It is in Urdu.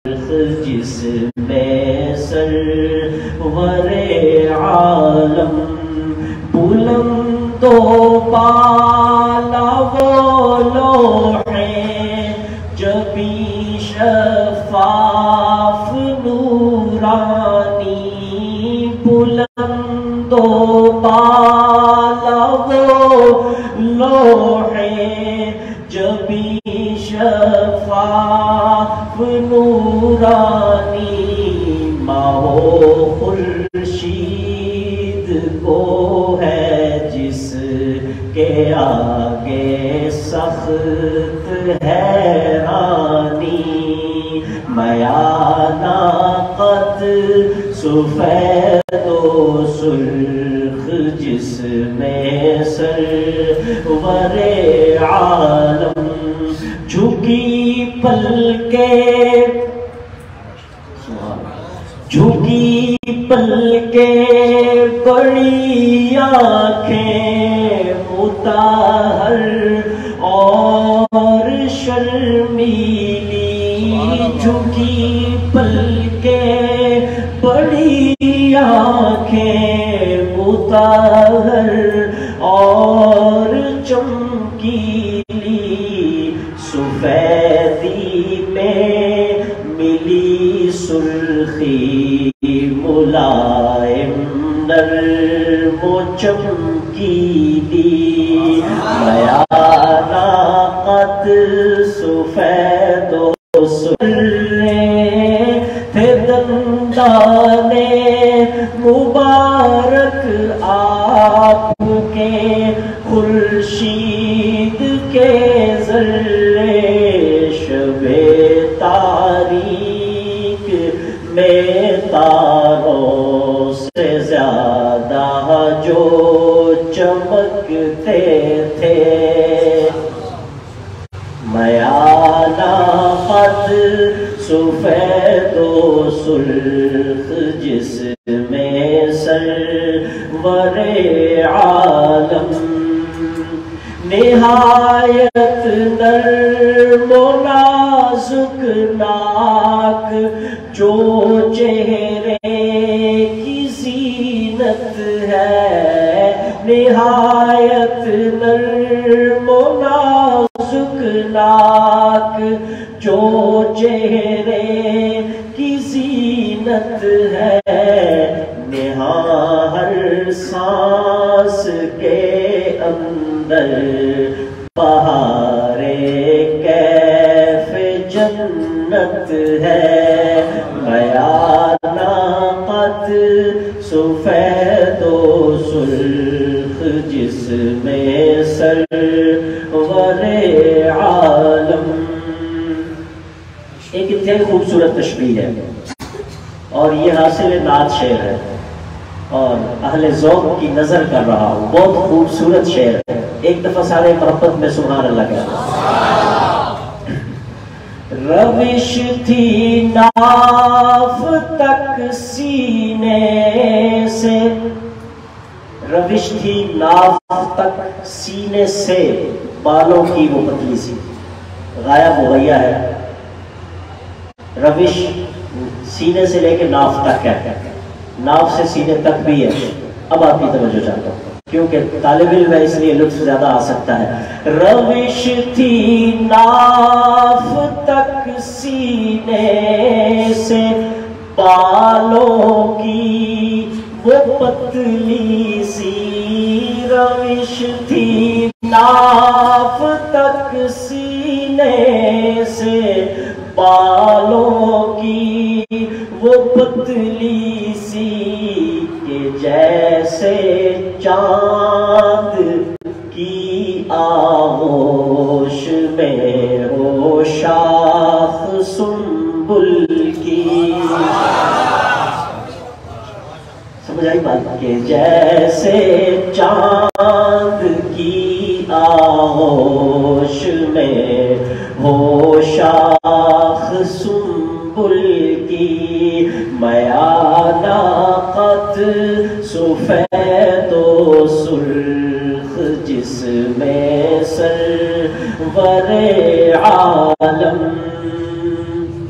جس میں سرور عالم بلند و بالا وہ لوح جبی شفاف نورانی بلند و بالا وہ لوح جبی شفاف نورانی ماہ و خورشید کو ہے جس کے آگے سخت حیرانی میانہ قد سفید و سرخ جس میں سرور عالم جھکی پلکیں بڑی آنکھیں مطہر اور شرمیلی جھکی پلکیں بڑی آنکھیں مطہر اور چمکیلی سفیدی میں ملی سرخی ملائم نرم و چمکیلی میانہ قد سفید و سرخ تھے دندان مبارک آپ کے خورشید کے ذرے شب تاریک میں تاروں سے زیادہ جو چمکتے تھے میانہ قد سفید و سرخ جس میں سرور عالم نہایت نرم و نازک ناک جو چہرے کی زینت ہے نہایت نرم و نازک ناک جو چہرے کی زینت ہے نہاں ہر سانس کے اندر بہار کیف جنت ہے میانہ قد سفید و سرخ جس میں سرور عالم ایک انتہائی خوبصورت تشبیہ ہے اور یہ حاصل نعت شعر ہے اور اہل ذوق کی نظر کر رہا ہوں بہت خوبصورت شعر ہے ایک دفعہ سارے محبت میں سبحان اللہ کہا روش تھی ناف تک سینے سے روش تھی ناف تک سینے سے بالوں کی وہ پتلی سی غائب ہو گیا ہے روش سینے سے لے کے ناف تک ہے ناف سے سینے تک بھی ہے اب آپ کی توجہ چاہتا ہوں کیونکہ طالب علم ہے اس لیے لطف زیادہ آ سکتا ہے روش تھی ناف تک سینے سے بالوں کی وہ پتلی سی روش تھی ناف تک سینے سے بالوں کی وہ پتلی سی کہ جیسے چاند کی آغوش میں ہو شاخ سنبل کی سمجھ آئی بات کہ جیسے چاند کی آغوش میں ہو شاخ سنبل کی میانہ قد سفید و سرخ جس میں سرور عالم